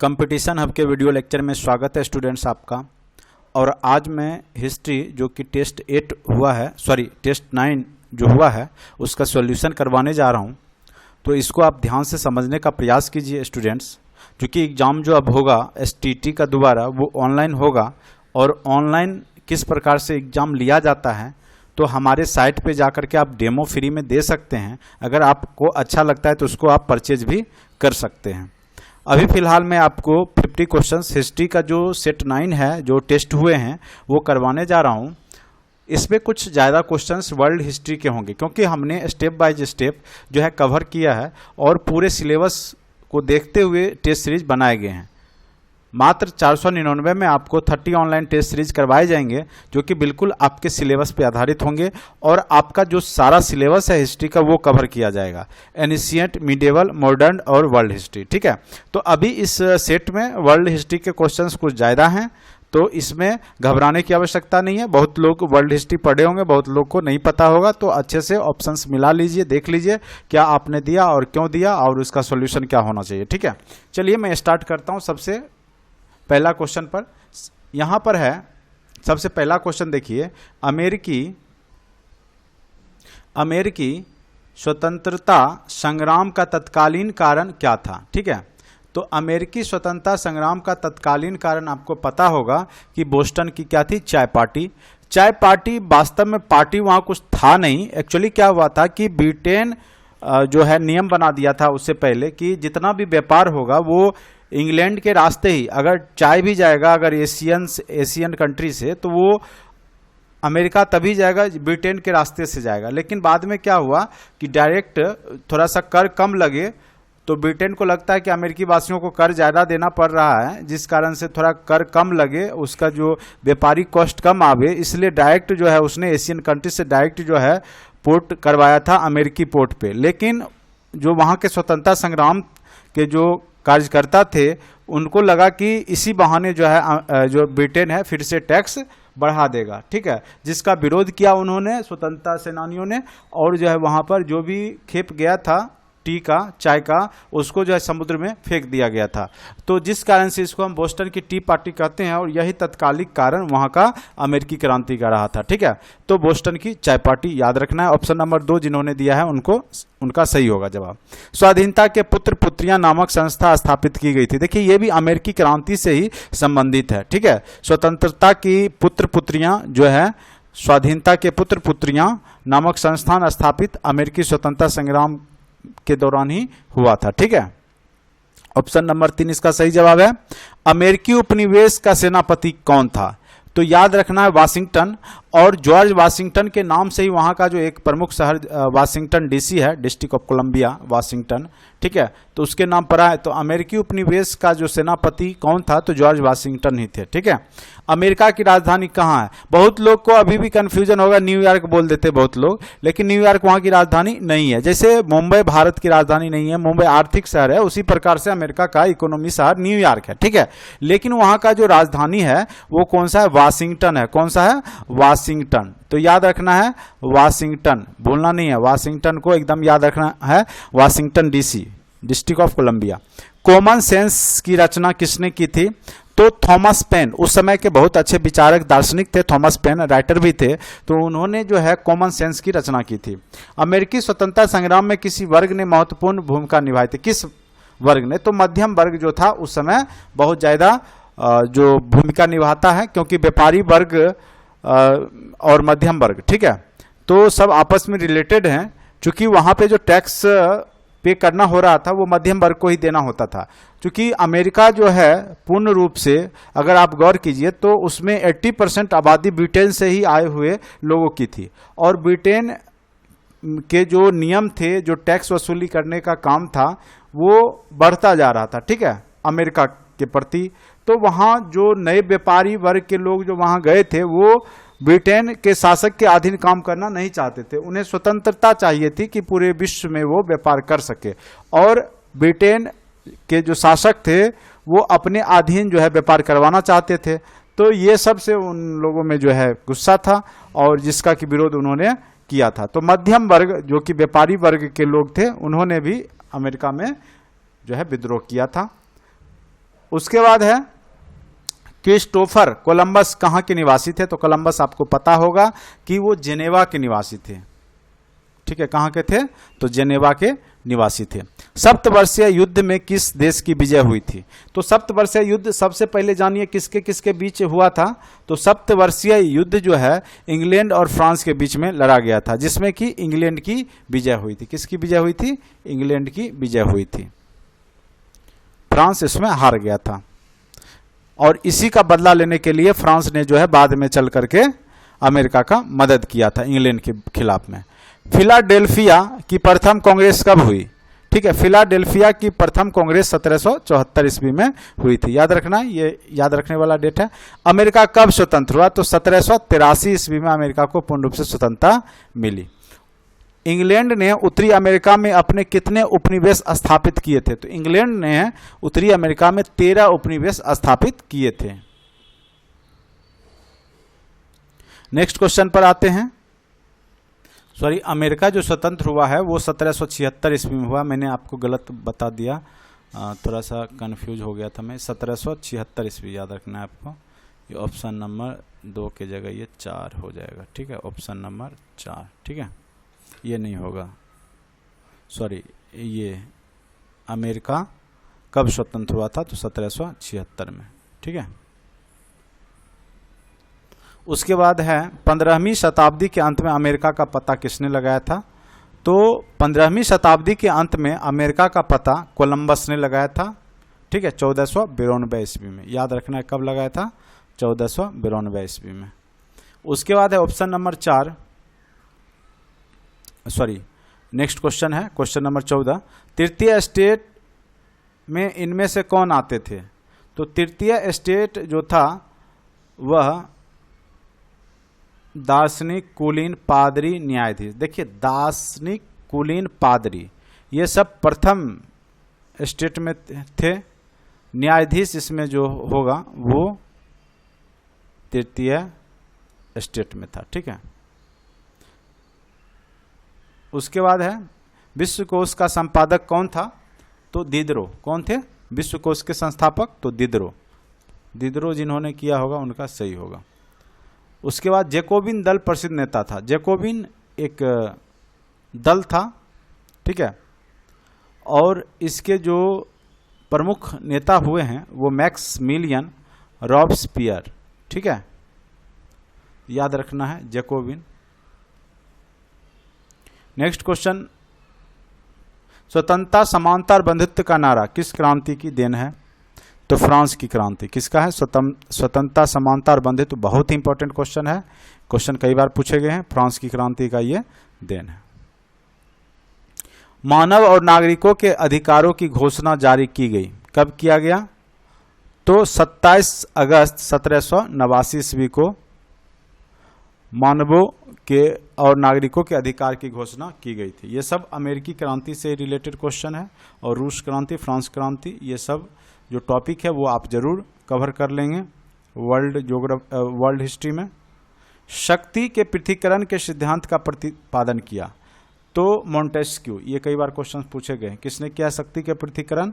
Competition hub के video lecture में स्वागत है स्टूडेंट्स आपका। और आज मैं हिस्ट्री जो कि टेस्ट 8 हुआ है, टेस्ट 9 जो हुआ है उसका सॉल्यूशन करवाने जा रहा हूं। तो इसको आप ध्यान से समझने का प्रयास कीजिए स्टूडेंट्स, क्योंकि एग्ज़ाम जो अब होगा STT का दोबारा वो ऑनलाइन होगा। और ऑनलाइन किस प्रकार से एग्ज़ाम लिया जाता है तो हमारे साइट पे जाकर के आप डेमो फ्री में दे सकते हैं। अगर आपको अच्छा लगता है तो उसको आप परचेज भी कर सकते हैं। अभी फ़िलहाल मैं आपको 50 क्वेश्चंस हिस्ट्री का जो सेट 9 है जो टेस्ट हुए हैं वो करवाने जा रहा हूँ। इसमें कुछ ज़्यादा क्वेश्चंस वर्ल्ड हिस्ट्री के होंगे, क्योंकि हमने स्टेप बाय स्टेप जो है कवर किया है और पूरे सिलेबस को देखते हुए टेस्ट सीरीज बनाए गए हैं। मात्र 499 में आपको 30 ऑनलाइन टेस्ट सीरीज करवाए जाएंगे जो कि बिल्कुल आपके सिलेबस पे आधारित होंगे। और आपका जो सारा सिलेबस है हिस्ट्री का वो कवर किया जाएगा, एनिशिएंट, मिडिवल, मॉडर्न और वर्ल्ड हिस्ट्री। ठीक है, तो अभी इस सेट में वर्ल्ड हिस्ट्री के क्वेश्चंस कुछ ज़्यादा हैं, तो इसमें घबराने की आवश्यकता नहीं है। बहुत लोग वर्ल्ड हिस्ट्री पढ़े होंगे, बहुत लोग को नहीं पता होगा, तो अच्छे से ऑप्शंस मिला लीजिए, देख लीजिए क्या आपने दिया और क्यों दिया और उसका सॉल्यूशन क्या होना चाहिए। ठीक है, चलिए मैं स्टार्ट करता हूँ। सबसे पहला क्वेश्चन पर यहां पर है, सबसे पहला क्वेश्चन देखिए, अमेरिकी स्वतंत्रता संग्राम का तत्कालीन कारण क्या था। ठीक है, तो अमेरिकी स्वतंत्रता संग्राम का तत्कालीन कारण आपको पता होगा कि बोस्टन की क्या थी, चाय पार्टी। चाय पार्टी वास्तव में पार्टी वहां कुछ था नहीं। एक्चुअली क्या हुआ था कि ब्रिटेन जो है नियम बना दिया था उससे पहले कि जितना भी व्यापार होगा वो इंग्लैंड के रास्ते ही, अगर चाय भी जाएगा अगर एशियन कंट्री से, तो वो अमेरिका तभी जाएगा ब्रिटेन के रास्ते से जाएगा। लेकिन बाद में क्या हुआ कि डायरेक्ट थोड़ा सा कर कम लगे, तो ब्रिटेन को लगता है कि अमेरिकी वासियों को कर ज़्यादा देना पड़ रहा है, जिस कारण से थोड़ा कर कम लगे, उसका जो व्यापारिक कॉस्ट कम आवे, इसलिए डायरेक्ट जो है उसने एशियन कंट्री से डायरेक्ट जो है पोर्ट करवाया था अमेरिकी पोर्ट पे। लेकिन जो वहाँ के स्वतंत्रता संग्राम के जो कार्यकर्ता थे उनको लगा कि इसी बहाने जो है जो ब्रिटेन है फिर से टैक्स बढ़ा देगा। ठीक है, जिसका विरोध किया उन्होंने, स्वतंत्रता सेनानियों ने, और जो है वहाँ पर जो भी खेप गया था टी का, चाय का, उसको जो है समुद्र में फेंक दिया गया था। तो जिस कारण से इसको हम बोस्टन की टी पार्टी कहते हैं और यही तत्कालिक कारण वहाँ का अमेरिकी क्रांति का रहा था। ठीक है, तो बोस्टन की चाय पार्टी याद रखना है। ऑप्शन नंबर 2 जिन्होंने दिया है उनका सही होगा जवाब। स्वाधीनता के पुत्र पुत्रियां नामक संस्था स्थापित की गई थी। देखिए ये भी अमेरिकी क्रांति से ही संबंधित है। ठीक है, स्वतंत्रता की पुत्र पुत्रियां जो है, स्वाधीनता के पुत्र पुत्रियां नामक संस्थान स्थापित अमेरिकी स्वतंत्रता संग्राम के दौरान ही हुआ था। ठीक है, ऑप्शन नंबर 3 इसका सही जवाब है। अमेरिकी उपनिवेश का सेनापति कौन था, तो याद रखना है वाशिंगटन। और जॉर्ज वाशिंगटन के नाम से ही वहाँ का जो एक प्रमुख शहर वाशिंगटन DC है, डिस्ट्रिक्ट ऑफ कोलंबिया वाशिंगटन। ठीक है, तो उसके नाम पर आए। तो अमेरिकी उपनिवेश का जो सेनापति कौन था, तो जॉर्ज वाशिंगटन ही थे। ठीक है, अमेरिका की राजधानी कहाँ है, बहुत लोग को अभी भी कंफ्यूजन होगा, न्यूयॉर्क बोल देते बहुत लोग, लेकिन न्यूयॉर्क वहाँ की राजधानी नहीं है। जैसे मुंबई भारत की राजधानी नहीं है, मुंबई आर्थिक शहर है, उसी प्रकार से अमेरिका का इकोनॉमी शहर न्यूयॉर्क है। ठीक है, लेकिन वहाँ का जो राजधानी है वो कौन सा है, वाशिंगटन है। कौन सा है, वाशिंगटन। तो याद रखना है वाशिंगटन, भूलना नहीं है, वाशिंगटन को एकदम याद रखना है। Washington DC, district of Columbia. Common sense की रचना किसने की थी, तो थॉमस पेन। उस समय के बहुत अच्छे विचारक दार्शनिक थे, थॉमस पेन राइटर भी थे, तो उन्होंने जो है कॉमन सेंस की रचना की थी। अमेरिकी स्वतंत्रता संग्राम में किसी वर्ग ने महत्वपूर्ण भूमिका निभाई थी, किस वर्ग ने, तो मध्यम वर्ग जो था उस समय बहुत ज़्यादा जो भूमिका निभाता है, क्योंकि व्यापारी वर्ग और मध्यम वर्ग, ठीक है, तो सब आपस में रिलेटेड हैं। क्योंकि वहाँ पे जो टैक्स पे करना हो रहा था वो मध्यम वर्ग को ही देना होता था। क्योंकि अमेरिका जो है पूर्ण रूप से अगर आप गौर कीजिए तो उसमें 80% आबादी ब्रिटेन से ही आए हुए लोगों की थी, और ब्रिटेन के जो नियम थे, जो टैक्स वसूली करने का काम था, वो बढ़ता जा रहा था। ठीक है, अमेरिका के प्रति। तो वहाँ जो नए व्यापारी वर्ग के लोग जो वहाँ गए थे वो ब्रिटेन के शासक के अधीन काम करना नहीं चाहते थे, उन्हें स्वतंत्रता चाहिए थी कि पूरे विश्व में वो व्यापार कर सके। और ब्रिटेन के जो शासक थे वो अपने अधीन जो है व्यापार करवाना चाहते थे। तो ये सब से उन लोगों में जो है गुस्सा था और जिसका कि विरोध उन्होंने किया था। तो मध्यम वर्ग जो कि व्यापारी वर्ग के लोग थे उन्होंने भी अमेरिका में जो है विद्रोह किया था। उसके बाद है क्रिस्टोफर कोलंबस कहाँ के निवासी थे? तो कोलंबस आपको पता होगा कि वो जेनेवा के निवासी थे। ठीक है, कहाँ के थे? तो जेनेवा के निवासी थे। सप्तवर्षीय युद्ध में किस देश की विजय हुई थी? तो सप्तवर्षीय युद्ध सबसे पहले जानिए किसके किसके बीच हुआ था। तो सप्तवर्षीय युद्ध जो है इंग्लैंड और फ्रांस के बीच में लड़ा गया था, जिसमें कि इंग्लैंड की विजय हुई थी। किसकी विजय हुई थी? इंग्लैंड की विजय हुई थी। फ्रांस इसमें हार गया था और इसी का बदला लेने के लिए फ्रांस ने जो है बाद में चल करके अमेरिका का मदद किया था इंग्लैंड के खिलाफ में। फिलाडेल्फिया की प्रथम कांग्रेस कब हुई? ठीक है, फिलाडेल्फिया की प्रथम कांग्रेस 1774 ईस्वी में हुई थी। याद रखना, ये याद रखने वाला डेट है। अमेरिका कब स्वतंत्र हुआ? तो 1783 ईस्वी में अमेरिका को पूर्ण रूप से स्वतंत्रता मिली। इंग्लैंड ने उत्तरी अमेरिका में अपने कितने उपनिवेश स्थापित किए थे? तो इंग्लैंड ने उत्तरी अमेरिका में 13 उपनिवेश स्थापित किए थे। नेक्स्ट क्वेश्चन पर आते हैं। सॉरी, अमेरिका जो स्वतंत्र हुआ है वो 1776 ईस्वी में हुआ। मैंने आपको गलत बता दिया, थोड़ा सा कंफ्यूज हो गया था मैं। 1776 ईस्वी याद रखना है आपको। ये ऑप्शन नंबर 2 के जगह ये 4 हो जाएगा। ठीक है, ऑप्शन नंबर 4। ठीक है, ये नहीं होगा, सॉरी। ये अमेरिका कब स्वतंत्र हुआ था? तो 1776 में। ठीक है, उसके बाद है 15वीं शताब्दी के अंत में अमेरिका का पता किसने लगाया था? तो 15वीं शताब्दी के अंत में अमेरिका का पता कोलंबस ने लगाया था। ठीक है, 1492 ईस्वी में। याद रखना है कब लगाया था? 1492 ईस्वी में। उसके बाद है option number 4, sorry, next question है क्वेश्चन नंबर 14। तृतीय स्टेट में इनमें से कौन आते थे? तो तृतीय स्टेट जो था वह दार्शनिक, कुलीन, पादरी, न्यायाधीश। देखिए, दार्शनिक, कुलीन, पादरी ये सब प्रथम स्टेट में थे। न्यायाधीश इसमें जो होगा वो तृतीय स्टेट में था। ठीक है, उसके बाद है विश्वकोश का संपादक कौन था? तो दिदरो। कौन थे विश्वकोश के संस्थापक? तो दिदरो। दिदरो जिन्होंने किया होगा उनका सही होगा। उसके बाद जैकोबिन दल प्रसिद्ध नेता था। जैकोबिन एक दल था। ठीक है, और इसके जो प्रमुख नेता हुए हैं वो मैक्समिलियन रॉबस्पियर। ठीक है, याद रखना है जैकोबिन। नेक्स्ट क्वेश्चन, स्वतंत्रता, समानता और बंधुत्व का नारा किस क्रांति की देन है? तो फ्रांस की क्रांति। किसका है? स्वतंत्रता, समानता और बंधुत्व। बहुत ही इंपॉर्टेंट क्वेश्चन है, क्वेश्चन कई बार पूछे गए हैं। फ्रांस की क्रांति का ये देन है। मानव और नागरिकों के अधिकारों की घोषणा जारी की गई। कब किया गया? तो 27 अगस्त 1789 ईस्वी को मानवों के और नागरिकों के अधिकार की घोषणा की गई थी। ये सब अमेरिकी क्रांति से रिलेटेड क्वेश्चन है। और रूस क्रांति, फ्रांस क्रांति, ये सब जो टॉपिक है वो आप जरूर कवर कर लेंगे वर्ल्ड हिस्ट्री में। शक्ति के पृथक्करण के सिद्धांत का प्रतिपादन किया। तो मोंटेस्क्यू। ये कई बार क्वेश्चन पूछे गए, किसने किया शक्ति के पृथक्करण?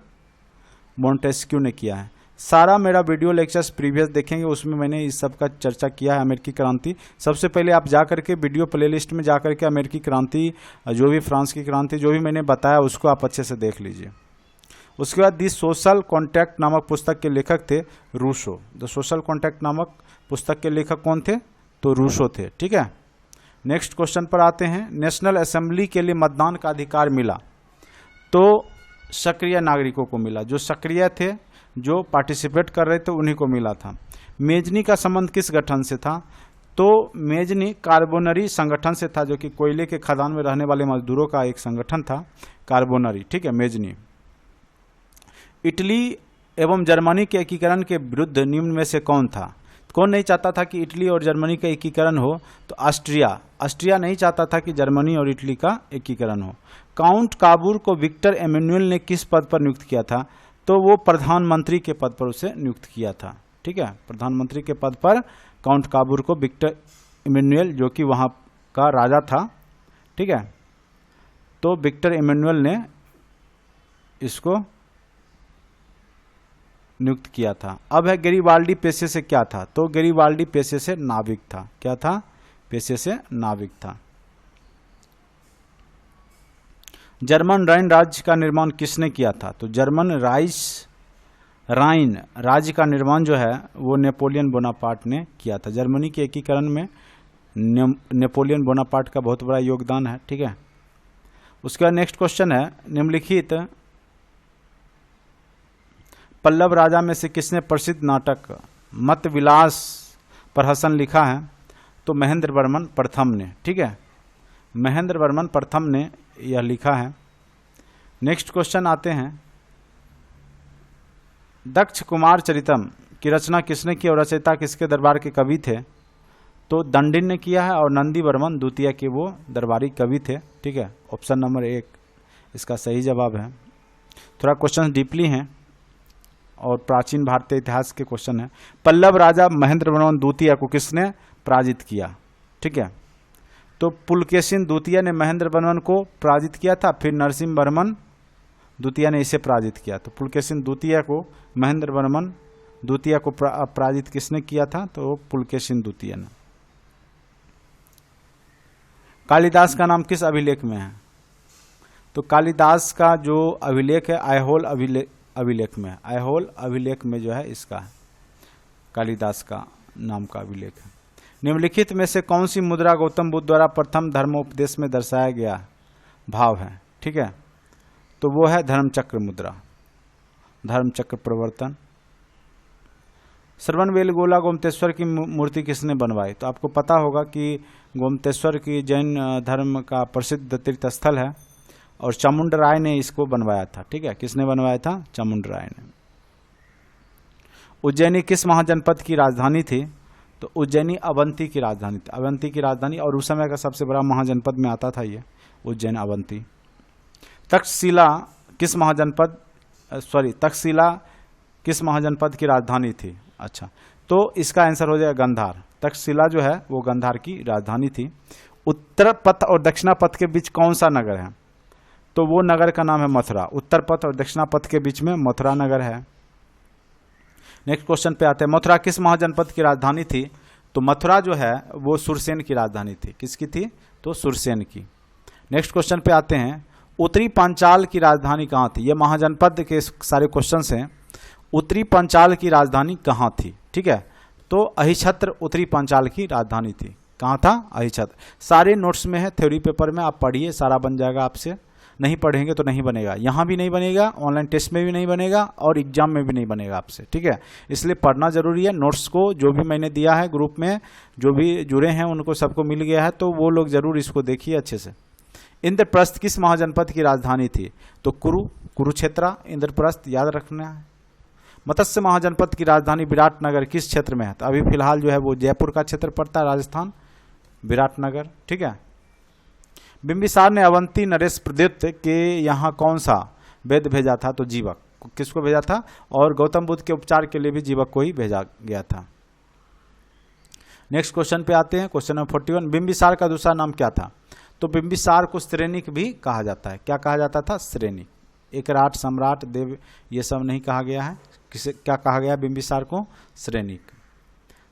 मोंटेस्क्यू ने किया है। सारा मेरा वीडियो लेक्चर्स प्रीवियस देखेंगे, उसमें मैंने इस सब का चर्चा किया है। अमेरिकी क्रांति, सबसे पहले आप जा करके वीडियो प्लेलिस्ट में जा करके अमेरिकी क्रांति, जो भी फ्रांस की क्रांति, जो भी मैंने बताया उसको आप अच्छे से देख लीजिए। उसके बाद दी सोशल कॉन्ट्रैक्ट नामक पुस्तक के लेखक थे रूसो। द सोशल कॉन्ट्रैक्ट नामक पुस्तक के लेखक कौन थे? तो रूसो थे। ठीक है, नेक्स्ट क्वेश्चन पर आते हैं। नेशनल असेंबली के लिए मतदान का अधिकार मिला तो सक्रिय नागरिकों को मिला। जो सक्रिय थे, जो पार्टिसिपेट कर रहे थे, उन्हीं को मिला था। मेजनी का संबंध किस गठन से था? तो मेजनी कार्बोनरी संगठन से था, जो कि कोयले के खदान में रहने वाले मजदूरों का एक संगठन था, कार्बोनरी। ठीक है, मेजनी। इटली एवं जर्मनी के एकीकरण के विरुद्ध निम्न में से कौन था? कौन नहीं चाहता था कि इटली और जर्मनी का एकीकरण हो? तो ऑस्ट्रिया। ऑस्ट्रिया नहीं चाहता था कि जर्मनी और इटली का एकीकरण हो। काउंट काबूर को विक्टर एमेनुअल ने किस पद पर नियुक्त किया था? तो वो प्रधानमंत्री के पद पर उसे नियुक्त किया था। ठीक है, प्रधानमंत्री के पद पर काउंट काबूर को विक्टर एमेनुअल, जो कि वहाँ का राजा था, ठीक है, तो विक्टर एमेनुअल ने इसको नियुक्त किया था। अब है गेरिबाल्डी पेशे से क्या था, तो गेरिबाल्डी पेशे से नाविक था। क्या था, पेशे से नाविक था। जर्मन राइन राज्य का निर्माण किसने किया था, तो जर्मन राइन राज्य का निर्माण जो है वो नेपोलियन बोनापार्ट ने किया था। जर्मनी के एकीकरण में नेपोलियन बोनापार्ट का बहुत बड़ा योगदान है। ठीक है, उसके बाद नेक्स्ट क्वेश्चन है, निम्नलिखित पल्लव राजा में से किसने प्रसिद्ध नाटक मत विलास पर हसन लिखा है, तो महेंद्र वर्मन प्रथम ने। ठीक है, महेंद्र वर्मन प्रथम ने यह लिखा है। नेक्स्ट क्वेश्चन आते हैं, दक्ष कुमार चरितम की रचना किसने की और रचयिता किसके दरबार के कवि थे, तो दंडिन ने किया है और नंदी वर्मन द्वितीय के वो दरबारी कवि थे। ठीक है, ऑप्शन नंबर 1 इसका सही जवाब है। थोड़ा क्वेश्चन डीपली हैं और प्राचीन भारतीय इतिहास के क्वेश्चन है। पल्लव राजा महेंद्र वर्मन द्वितीय को किसने पराजित किया, ठीक है, तो पुलकेशिन द्वितीय ने महेंद्र वर्मन को पराजित किया था, फिर नरसिंह वर्मन द्वितीय ने इसे पराजित किया। तो पुलकेशिन द्वितीय को महेंद्र वर्मन द्वितीय को पराजित किसने किया था, तो पुलकेशिन द्वितीय ने। कालिदास का नाम किस अभिलेख में है, तो कालिदास का जो अभिलेख है ऐहोल अभिलेख में है। ऐहोल अभिलेख में जो है इसका है कालिदास का नाम का अभिलेख है। निम्नलिखित में से कौन सी मुद्रा गौतम बुद्ध द्वारा प्रथम धर्मोपदेश में दर्शाया गया भाव है, ठीक है, तो वो है धर्मचक्र मुद्रा, धर्मचक्र प्रवर्तन। श्रवणबेलगोला गोमतेश्वर की मूर्ति किसने बनवाई, तो आपको पता होगा कि गोमतेश्वर की जैन धर्म का प्रसिद्ध तीर्थ स्थल है और चामुंड राय ने इसको बनवाया था। ठीक है, किसने बनवाया था, चामुंड राय ने। उज्जैनी किस महाजनपद की राजधानी थी, तो उज्जैनी अवंती की राजधानी थी। अवंती की राजधानी और उस समय का सबसे बड़ा महाजनपद में आता था ये उज्जैन अवंती। तक्षशिला किस महाजनपद की राजधानी थी, अच्छा, तो इसका आंसर हो जाएगा गंधार। तक्षशिला जो है वो गंधार की राजधानी थी। उत्तर पथ और दक्षिणा पथ के बीच कौन सा नगर है, तो वो नगर का नाम है मथुरा। उत्तर पथ और दक्षिणा पथ के बीच में मथुरा नगर है। नेक्स्ट क्वेश्चन पे आते हैं, मथुरा किस महाजनपद की राजधानी थी, तो मथुरा जो है वो सुरसेन की राजधानी थी। किसकी थी, तो सुरसेन की। नेक्स्ट क्वेश्चन पे आते हैं, उत्तरी पांचाल की राजधानी कहाँ थी, ये महाजनपद के सारे क्वेश्चन हैं। उत्तरी पांचाल की राजधानी कहाँ थी, ठीक है, तो अहिछत्र उत्तरी पांचाल की राजधानी थी। कहाँ था, अहिछत्र। सारे नोट्स में है, थ्योरी पेपर में आप पढ़िए, सारा बन जाएगा आपसे। नहीं पढ़ेंगे तो नहीं बनेगा, यहाँ भी नहीं बनेगा, ऑनलाइन टेस्ट में भी नहीं बनेगा और एग्जाम में भी नहीं बनेगा आपसे। ठीक है, इसलिए पढ़ना जरूरी है। नोट्स को जो भी मैंने दिया है ग्रुप में, जो भी जुड़े हैं उनको सबको मिल गया है, तो वो लोग जरूर इसको देखिए अच्छे से। इंद्रप्रस्थ किस महाजनपद की राजधानी थी, तो कुरुक्षेत्र इंद्रप्रस्थ याद रखना है। मत्स्य महाजनपद की राजधानी विराटनगर किस क्षेत्र में है, तो अभी फिलहाल जो है वो जयपुर का क्षेत्र पड़ता है, राजस्थान, विराटनगर। ठीक है, बिंबिसार ने अवंती नरेश प्रद्युत के यहाँ कौन सा वेद भेजा था, तो जीवक। किसको भेजा था, और गौतम बुद्ध के उपचार के लिए भी जीवक को ही भेजा गया था। नेक्स्ट क्वेश्चन पे आते हैं, क्वेश्चन नंबर 41, बिंबिसार का दूसरा नाम क्या था, तो बिंबिसार को श्रेणिक भी कहा जाता है। क्या कहा जाता था, श्रेणिक। एकराट, सम्राट, देव, ये सब नहीं कहा गया है। किसे क्या कहा गया बिंबिसार को, श्रेणिक।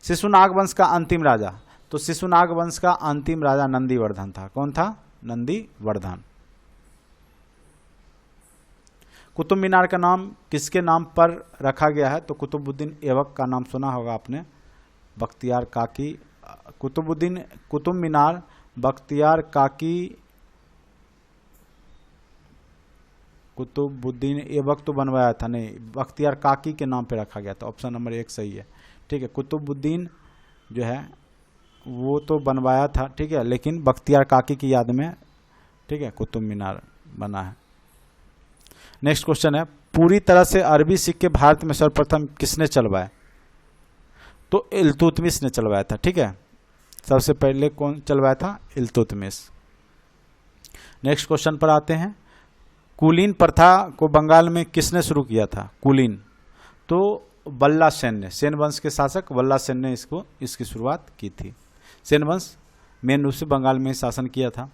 शिशुनाग वंश का अंतिम राजा, तो शिशुनाग वंश का अंतिम राजा नंदीवर्धन था। कौन था, नंदीवर्धन। कुतुब मीनार का नाम किसके नाम पर रखा गया है, तो कुतुबुद्दीन ऐबक का नाम सुना होगा आपने, बख्तियार काकी। कुतुब मीनार बख्तियार काकी, कुतुबुद्दीन ऐबक तो बनवाया था, नहीं, बख्तियार काकी के नाम पे रखा गया था। ऑप्शन नंबर 1 सही है। ठीक है, कुतुबुद्दीन जो है वो तो बनवाया था, ठीक है, लेकिन बख्तियार काकी की याद में, ठीक है, कुतुब मीनार बना है। नेक्स्ट क्वेश्चन है, पूरी तरह से अरबी सिक्के भारत में सर्वप्रथम किसने चलवाए, तो इल्तुतमिश ने चलवाया था। ठीक है, सबसे पहले कौन चलवाया था, इल्तुतमिश। नेक्स्ट क्वेश्चन पर आते हैं, कुलीन प्रथा को बंगाल में किसने शुरू किया था, कुलीन, तो बल्ला सेन ने, सेन वंश के शासक बल्ला सेन ने इसकी शुरुआत की थी। सेन वंश मेन रूप से बंगाल में शासन किया था।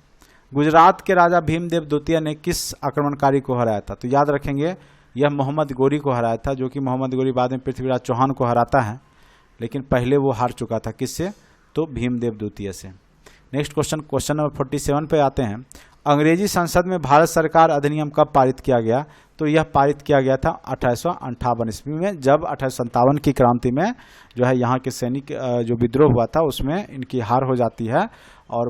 गुजरात के राजा भीमदेव द्वितीय ने किस आक्रमणकारी को हराया था, तो याद रखेंगे यह मोहम्मद गोरी को हराया था, जो कि मोहम्मद गोरी बाद में पृथ्वीराज चौहान को हराता है, लेकिन पहले वो हार चुका था। किससे? तो भीमदेव द्वितीय से। नेक्स्ट क्वेश्चन नंबर 47 पे आते हैं। अंग्रेजी संसद में भारत सरकार अधिनियम कब पारित किया गया? तो यह पारित किया गया था 1858 ईस्वी में, जब 1857 की क्रांति में जो है यहाँ के सैनिक जो विद्रोह हुआ था उसमें इनकी हार हो जाती है, और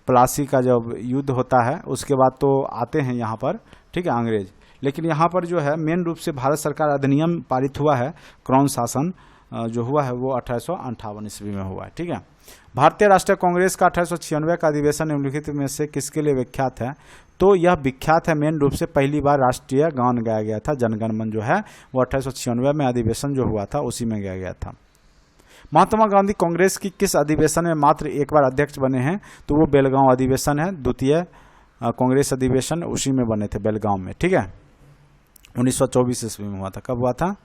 प्लासी का जब युद्ध होता है उसके बाद तो आते हैं यहाँ पर, ठीक है, अंग्रेज। लेकिन यहाँ पर जो है मेन रूप से भारत सरकार अधिनियम पारित हुआ है, क्राउन शासन जो हुआ है वो 1858 ईस्वी में हुआ है, ठीक है। भारतीय राष्ट्रीय कांग्रेस का 1896 का अधिवेशन निम्नलिखित में से किसके लिए विख्यात है? तो यह विख्यात है मेन रूप से पहली बार राष्ट्रीय गान गाया गया था, जनगण मन जो है वो 1896 में अधिवेशन जो हुआ था उसी में गाया गया था। महात्मा गांधी कांग्रेस की किस अधिवेशन में मात्र एक बार अध्यक्ष बने हैं? तो वो बेलगांव अधिवेशन है, द्वितीय कांग्रेस अधिवेशन उसी में बने थे, बेलगांव में, ठीक है। 1924 ईस्वी में हुआ था। कब हुआ था?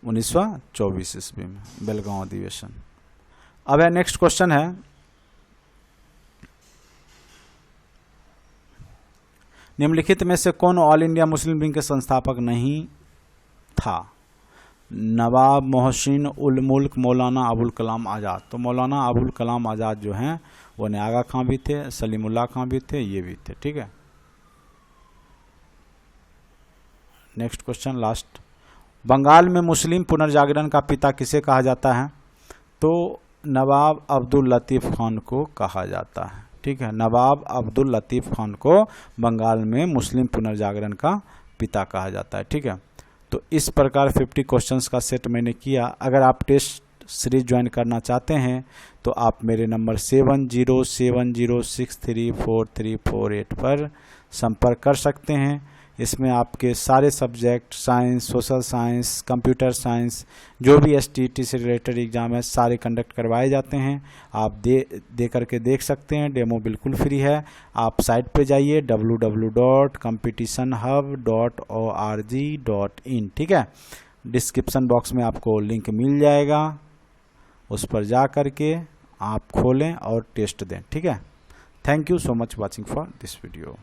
1924 ईस्वी में बेलगांव अधिवेशन। अब है नेक्स्ट क्वेश्चन है, निम्नलिखित में से कौन ऑल इंडिया मुस्लिम लीग के संस्थापक नहीं था? नवाब मोहसिन उल मुल्क मौलाना अबुल कलाम आज़ाद। तो मौलाना अबुल कलाम आज़ाद जो हैं वो आगा खां भी थे, सलीमुल्लाह खां भी थे, ये भी थे, ठीक है। Next question last. बंगाल में मुस्लिम पुनर्जागरण का पिता किसे कहा जाता है? तो नवाब अब्दुल लतीफ़ खान को कहा जाता है, ठीक है। नवाब अब्दुल लतीफ़ खान को बंगाल में मुस्लिम पुनर्जागरण का पिता कहा जाता है, ठीक है। तो इस प्रकार 50 क्वेश्चंस का सेट मैंने किया। अगर आप टेस्ट सीरीज ज्वाइन करना चाहते हैं तो आप मेरे नंबर 7070634348 पर संपर्क कर सकते हैं। इसमें आपके सारे subject, science, social science, computer science, जो भी STET से रिलेटेड एग्ज़ाम है सारे कंडक्ट करवाए जाते हैं। आप दे करके देख सकते हैं, डेमो बिल्कुल फ्री है। आप साइट पे जाइए www.competitionhub.org.in, ठीक है। डिस्क्रिप्शन बॉक्स में आपको लिंक मिल जाएगा, उस पर जा करके आप खोलें और टेस्ट दें, ठीक है। Thank you so much watching for this video.